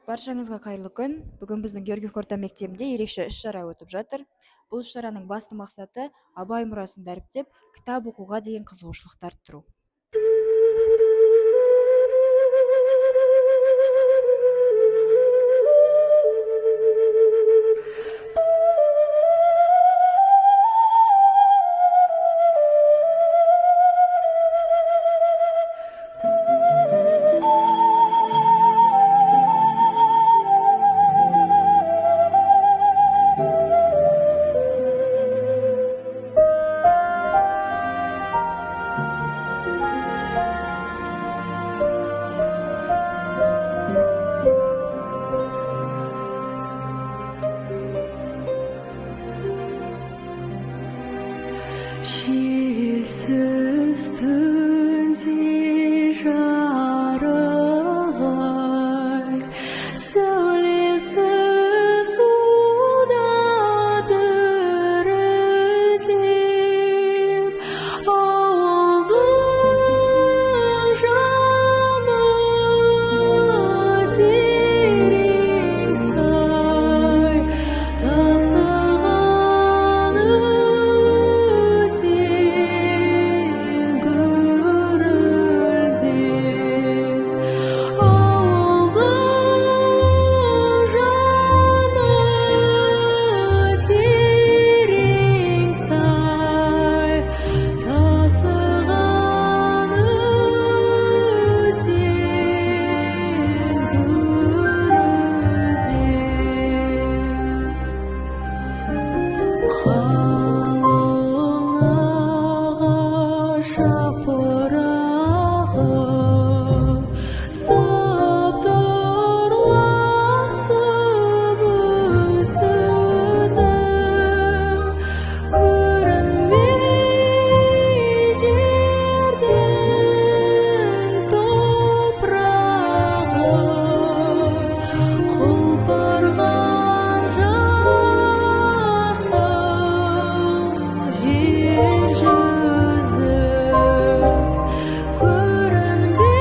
Баршаңызға қайырлы күн. Бүгін біздің Георгиев орта мектебінде ерекше іс-шара өтіп жатыр. Бұл іс-шараның басты мақсаты абай мұрасын дәріптеп, кітап оқуға деген қызығушылықты арттыру. Желсіз түнде жарай, сәулесіз суда дірілдеп, ауылдың жаны терең сай, тасыған өзен гүрілдеп, ауылдың жаны терең сай, тасыған өзен гүрілдеп. Қалың ағаш жапырағы сыбдырласып үнсіз, көрінмей жердің топырағы, құлпырған жасыл жер жүзі, көрінбей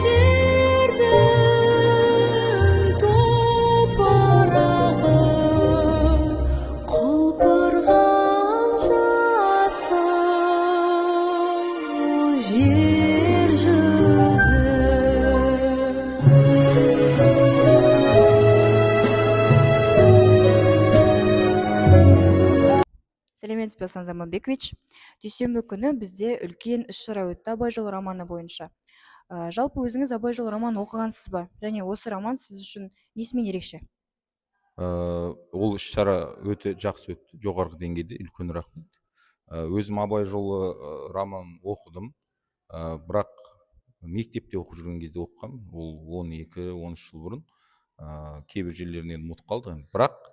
жердің топырағы, құлпырған жасыл жер жүзі. Сәлеметсіз бе, Сан Заманбекович? Дүйсенбі күні бізде үлкен іс-шара өтті Абай жолы романы бойынша. Жалпы өзіңіз Абай жолы романын оқығансыз ба? Және осы роман сіз үшін несімен ерекше? Ол іс-шара өте жақсы өтті, жоғарғы деңгейде, үлкен рахмет. Өзім Абай жолы романын оқыдым, бірақ мектепте оқып жүрген кезде оқығам, ол 12-13 жыл бұрын. Кейбір жерлерінен ұмытып қалдым, бірақ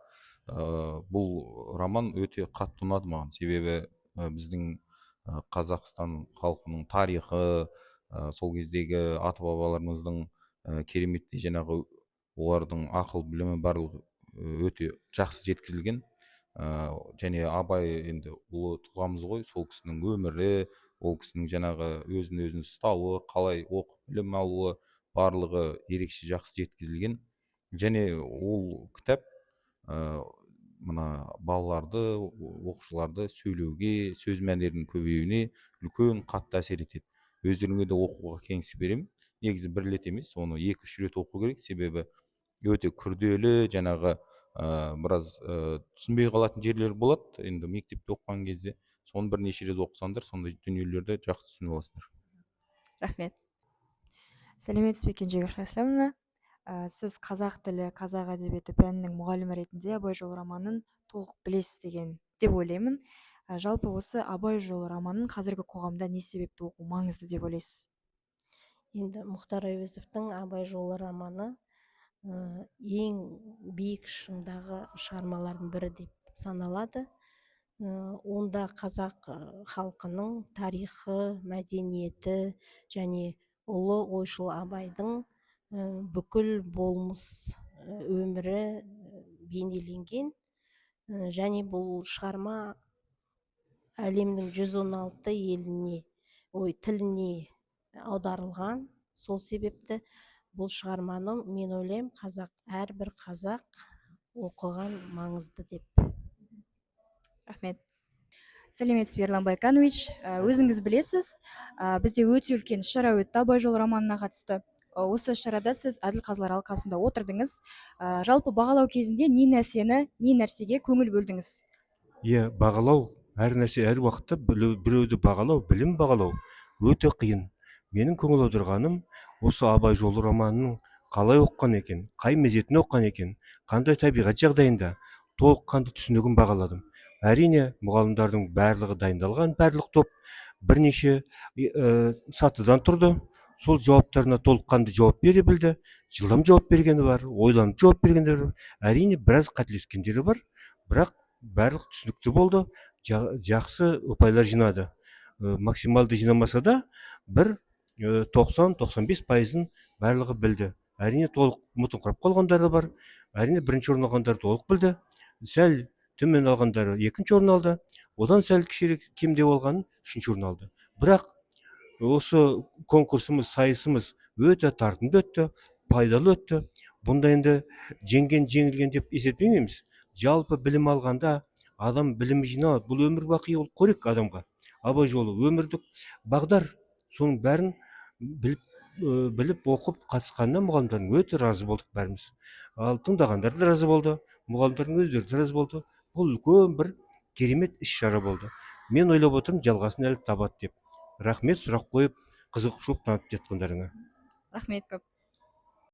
бұл роман өте қатты ұнады маған, себебі біздің Қазақстан халқының тарихы, сол кездегі ата бабаларымыздың кереметті жаңағы олардың ақыл білімі барлығы өте жақсы жеткізілген. Және Абай енді ұлы тұлғамыз ғой, сол кісінің өмірі, ол кісінің жаңағы өзін ұстауы, қалай оқып білім алуы барлығы ерекше жақсы жеткізілген. Және ол кітап мына балаларды, оқушыларды сөйлеуге, сөз мәнерінің көбеюіне үлкен қатты әсер етеді. Өздеріңе де оқуға кеңес беремін. Негізі бір рет емес, оны 2-3 рет оқу керек, себебі өте күрделі, жаңағы біраз түсінбей қалатын жерлер болады. Енді мектепте оқыған кезде соны бірнеше рет оқысаңдар, сондай дүниелерді жақсы түсініп аласыңдар. Рахмет. Сәлеметсіз бе, Кенжегүл Шайсламовна? Сіз қазақ тілі, қазақ әдебиеті пәнінің мұғалімі ретінде Абай жолы романын толық білесіз деп ойлаймын. Жалпы осы Абай жолы романын қазіргі қоғамда не себепті оқу маңызды деп ойлайсыз? Енді Мұхтар Әуезовтің Абай жолы романы ең биік шыңдағы шығармалардың бірі деп саналады. Онда қазақ халқының тарихы, мәдениеті және ұлы ойшыл Абайдың бүкіл болмыс өмірі бейнеленген. Және бұл шығарма әлемнің 116 еліне, тіліне аударылған. Сол себепті бұл шығарманы мен ойлаймын әрбір қазақ оқыған маңызды деп. Рахмет. Сәлеметсіз бе, Ерлан Байканович. Өзіңіз білесіз, бізде өте үлкен іс-шара өтті Абай жолы романына қатысты. Осы іс-шарада сіз әділ қазылар алқасында отырдыңыз. Жалпы бағалау кезінде не нәрсеге көңіл бөлдіңіз? Иә, бағалау әр нәрсе әр уақытта біреуді бағалау, білім бағалау өте қиын. Менің көңіл аударғаным осы Абай жолы романының қалай оққан екен, қай мезетін оққан екен, қандай табиғат жағдайында толыққанды түсінігін бағаладым. Әрине, мұғалімдардың барлығы дайындалған, барлық топ бірнеше сатыдан тұрды. Сол жауаптарына толыққанды жауап бере білді. Жылдам жауап бергені бар, ойланып жауап бергендері бар. Әрине, біраз қателескендері бар, бірақ барлық түсінікті болды, жақсы ұпайлар жинады. Максималды жинамаса да бір 90-95%-ын барлығы білді. Әрине, толық ұмытыңқырап қалғандары бар. Әрине, бірінші орын алғандары толық білді. Сәл төмен алғандары екінші орын алды. Одан сәл кішірек кемдеу алған үшінші орын алды. Бірақ осы конкурсымыз, сайысымыз өте тартымды өтті, пайдалы өтті. Бұнда енді жеңілген деп есептемейміз. Жалпы білім алғанда адам білім жинау, бұл өмір бақи ол қорек адамға. Абай жолы өмірлік бағдар, соның бәрін біліп оқып қатысқаннан мұғалімдардың өте разы болдық бәріміз. Ал тыңдағандар да разы болды, мұғалімдардың өздері де разы болды. Бұл үлкен бір керемет іс-шара болды. Мен ойлап отырмын, жалғасын әлі табады деп. Рахмет сұрақ қойып, қызығушылық танытып жатқандарыңа. Рахмет көп.